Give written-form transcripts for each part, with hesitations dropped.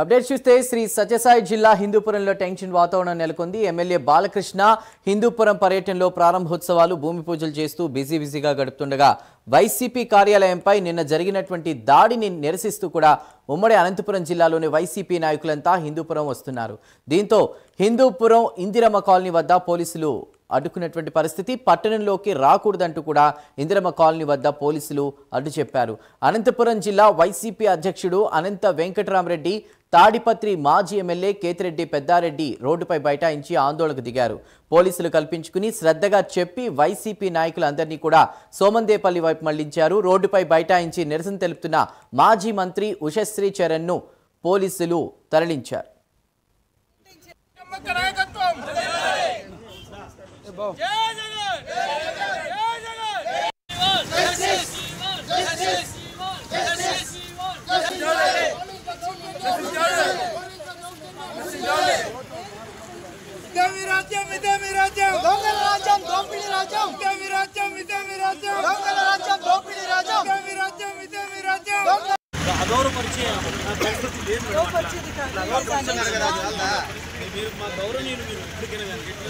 Update చూస్తే శ్రీ సత్యసాయి జిల్లా హిందూపురంలో tension వాతావరణం నెలకొంది. ఎమ్మెల్యే బాలకృష్ణ హిందూపురం పర్యటనలో ప్రారంభోత్సవాలు భూమి పూజలు చేస్తూ బిజీగా గడుపుతుండగా వైసీపీ కార్యాలయంపై నిన్న జరిగినటువంటి దాడిని నిరసిస్తూ కూడా ఉమ్మడి అనంతపురం జిల్లాలోని వైసీపీ నాయకులంతా హిందూపురం వస్తున్నారు. దీంతో హిందూపురం ఇందిరమ్మ కాలనీ వద్ద పోలీసులు అడ్డుకున్నటువంటి పరిస్థితి. పట్టణంలోకి రాకూడదంటూ కూడా ఇందిరమ్మ కాలనీ వద్ద పోలీసులు అడ్డు చెప్పారు. అనంతపురం జిల్లా వైసీపీ అధ్యక్షుడు అనంత వెంకటరామరెడ్డి, తాడిపత్రి మాజీ ఎమ్మెల్యే కేతిరెడ్డి పెద్దారెడ్డి రోడ్డుపై బైఠాయించి ఆందోళనకు దిగారు. పోలీసులు కల్పించుకుని శ్రద్ధగా చెప్పి వైసీపీ నాయకులందరినీ కూడా సోమందేపల్లి వైపు మళ్లించారు. రోడ్డుపై బైఠాయించి నిరసన తెలుపుతున్న మాజీ మంత్రి ఉషశ్రీ చరణ్ను పోలీసులు తరలించారు.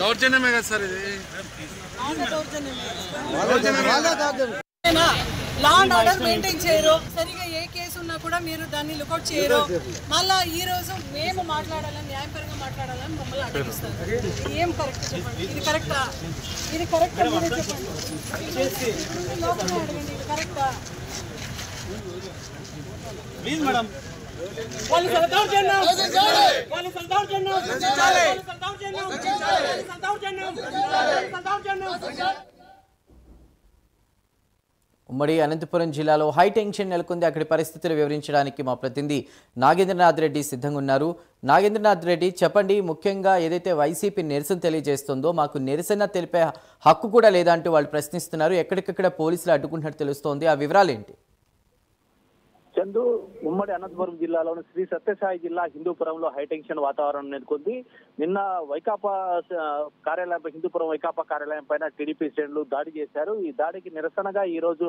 దౌర్జన్యమే కదా సార్ ఇది. లా అండ్ ఆర్డర్ మెయింటైన్ చేయరు, సరిగా ఏ కేసు ఉన్నా కూడా మీరు దాన్ని లుకౌట్ చేయరు. మళ్ళా ఈ రోజు మేము మాట్లాడాలని, న్యాయపరంగా మాట్లాడాలని మమ్మల్ని అడిగిస్తారు. ఏం కరెక్ట్ చెప్పండి, ఇది కరెక్టా? ఇది కరెక్టా మీరే చెప్పండి. లోపల అడగండి, ఇది కరెక్టా? Please madam. ఉమ్మడి అనంతపురం జిల్లాలో హై టెన్షన్ నెలకొంది. అక్కడి పరిస్థితులు వివరించడానికి మా ప్రతినిధి నాగేంద్రనాథ్ రెడ్డి సిద్ధంగా ఉన్నారు. నాగేంద్రనాథ్ రెడ్డి, చెప్పండి, ముఖ్యంగా ఏదైతే వైసీపీ నిరసన తెలియజేస్తుందో మాకు నిరసన తెలిపే హక్కు కూడా లేదంటూ వాళ్ళు ప్రశ్నిస్తున్నారు. ఎక్కడికక్కడ పోలీసులు అడ్డుకుంటున్నట్టు తెలుస్తోంది. ఆ వివరాలు ఏంటి? చందు, ఉమ్మడి అనంతపురం జిల్లాలోని శ్రీ సత్యసాయి జిల్లా హిందూపురంలో హైటెన్షన్ వాతావరణం నెలకొంది. నిన్న వైకాపా కార్యాలయం, హిందూపురం వైకాపా కార్యాలయం పైన టీడీపీ శ్రేణులు దాడి చేశారు. ఈ దాడికి నిరసనగా ఈ రోజు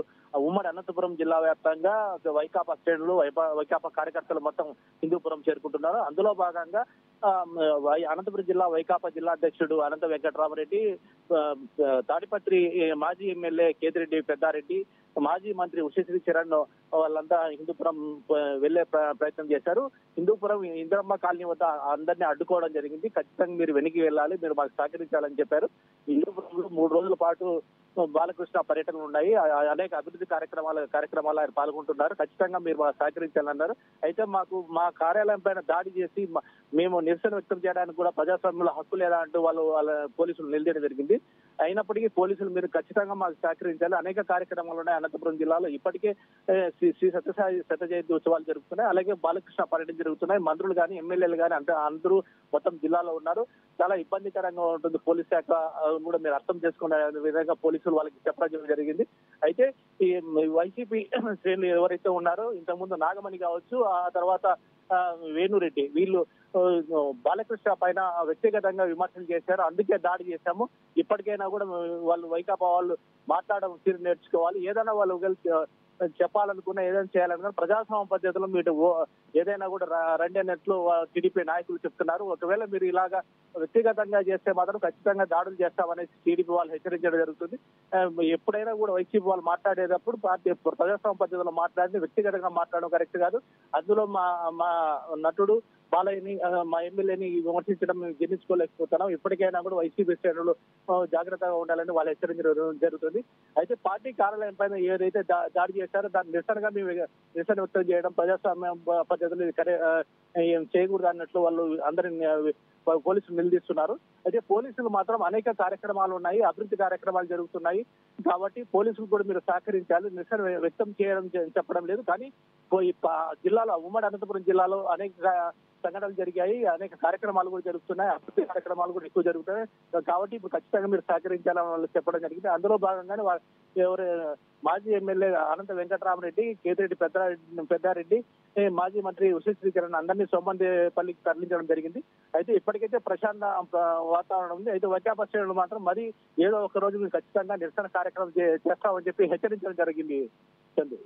ఉమ్మడి అనంతపురం జిల్లా వ్యాప్తంగా వైకాపా శ్రేణులు, వైకాపా కార్యకర్తలు మొత్తం హిందూపురం చేరుకుంటున్నారు. అందులో భాగంగా అనంతపురం జిల్లా వైకాపా జిల్లా అధ్యక్షుడు అనంత వెంకటరామరెడ్డి, తాడిపత్రి మాజీ ఎమ్మెల్యే కేతిరెడ్డి పెద్దారెడ్డి, మాజీ మంత్రి ఉషశ్రీ చరణ్ వాళ్ళంతా హిందూపురం వెళ్లే ప్రయత్నం చేశారు. హిందూపురం ఇందిరమ్మ కాలనీ వద్ద అందరినీ అడ్డుకోవడం జరిగింది. ఖచ్చితంగా మీరు వెనక్కి వెళ్ళాలి, మీరు మాకు సహకరించాలని చెప్పారు. హిందూపురంలో 3 రోజుల పాటు బాలకృష్ణ పర్యటనలు ఉన్నాయి. అనేక అభివృద్ధి కార్యక్రమాలు ఆయన పాల్గొంటున్నారు. ఖచ్చితంగా మీరు మాకు సహకరించాలన్నారు. అయితే మా కార్యాలయం పైన దాడి చేసి మేము నిరసన వ్యక్తం చేయడానికి కూడా ప్రజాస్వామ్యంలో హక్కు లేదా అంటూ వాళ్ళ పోలీసులు నిలదీయడం జరిగింది. అయినప్పటికీ పోలీసులు మీరు ఖచ్చితంగా మాకు సహకరించాలి. అనేక కార్యక్రమాలు ఉన్నాయి అనంతపురం జిల్లాలో. ఇప్పటికే శ్రీ సత్యసాయి శత జయంతి ఉత్సవాలు జరుగుతున్నాయి. అలాగే బాలకృష్ణ పర్యటన జరుగుతున్నాయి. మంత్రులు కానీ, ఎమ్మెల్యేలు కానీ అంటే అందరూ మొత్తం జిల్లాలో ఉన్నారు. చాలా ఇబ్బందికరంగా ఉంటుంది. పోలీస్ శాఖ కూడా మీరు అర్థం చేసుకునే విధంగా పోలీసులు వాళ్ళకి చెప్పడం జరిగింది. అయితే ఈ వైసీపీ శ్రేణులు ఎవరైతే ఉన్నారో, ఇంతకుముందు నాగమణి కావచ్చు, ఆ తర్వాత వేణురెడ్డి, వీళ్ళు బాలకృష్ణ పైన వ్యక్తిగతంగా విమర్శలు చేశారు. అందుకే దాడి చేశాము. ఇప్పటికైనా కూడా వాళ్ళు వైకాపా వాళ్ళు మాట్లాడడం తీరు నేర్చుకోవాలి. ఏదైనా వాళ్ళు చెప్పాలనుకున్నా, ఏదైనా చేయాలనుకున్నా ప్రజాస్వామ్య పద్ధతిలో మీరు ఏదైనా కూడా రండి అన్నట్లు టీడీపీ నాయకులు చెప్తున్నారు. ఒకవేళ మీరు ఇలాగా వ్యక్తిగతంగా చేస్తే మాత్రం ఖచ్చితంగా దాడులు చేస్తామనేసి టీడీపీ వాళ్ళు హెచ్చరించడం జరుగుతుంది. ఎప్పుడైనా కూడా వైసీపీ వాళ్ళు మాట్లాడేటప్పుడు పార్టీ ప్రజాస్వామ్య పద్ధతిలో మాట్లాడి వ్యక్తిగతంగా మాట్లాడడం కరెక్ట్ కాదు. అందులో మా నటుడు బాలయ్యని, మా ఎమ్మెల్యేని విమర్శించడం మేము జీర్ణించుకోలేకపోతున్నాం. ఇప్పటికైనా కూడా వైసీపీ శ్రేణులు జాగ్రత్తగా ఉండాలని వాళ్ళు హెచ్చరించడం జరుగుతుంది. అయితే పార్టీ కార్యాలయం పైన ఏదైతే దాడి చేశారో దాని నిరసనగా మేము నిరసన వ్యక్తం చేయడం, ప్రజాస్వామ్య పద్ధతులు చేయకూడదు అన్నట్లు వాళ్ళు అందరినీ పోలీసులు నిలదీస్తున్నారు. అయితే పోలీసులు మాత్రం అనేక కార్యక్రమాలు ఉన్నాయి, అభివృద్ధి కార్యక్రమాలు జరుగుతున్నాయి. కాబట్టి పోలీసులు కూడా మీరు సహకరించాలి. నిరసన వ్యక్తం చేయడం చెప్పడం లేదు. కానీ జిల్లాలో, ఉమ్మడి అనంతపురం జిల్లాలో అనేక సంఘటనలు జరిగాయి, అనేక కార్యక్రమాలు కూడా జరుగుతున్నాయి, అభివృద్ధి కార్యక్రమాలు కూడా ఎక్కువ జరుగుతున్నాయి. కాబట్టి ఇప్పుడు ఖచ్చితంగా మీరు సహకరించాలని వాళ్ళు చెప్పడం జరిగింది. అందులో భాగంగానే మాజీ ఎమ్మెల్యే అనంత వెంకటరామరెడ్డి, కేతిరెడ్డి పెద్దారెడ్డి, మాజీ మంత్రి ఉషశ్రీ చరణ్ అందరినీ సోమందేపల్లికి తరలించడం జరిగింది. అయితే ఇప్పటికైతే ప్రశాంత వాతావరణం ఉంది. అయితే వైకాపా శ్రేణులు మాత్రం మరి ఏదో ఒక రోజు ఖచ్చితంగా నిరసన కార్యక్రమం చేస్తామని చెప్పి హెచ్చరించడం జరిగింది. చందు.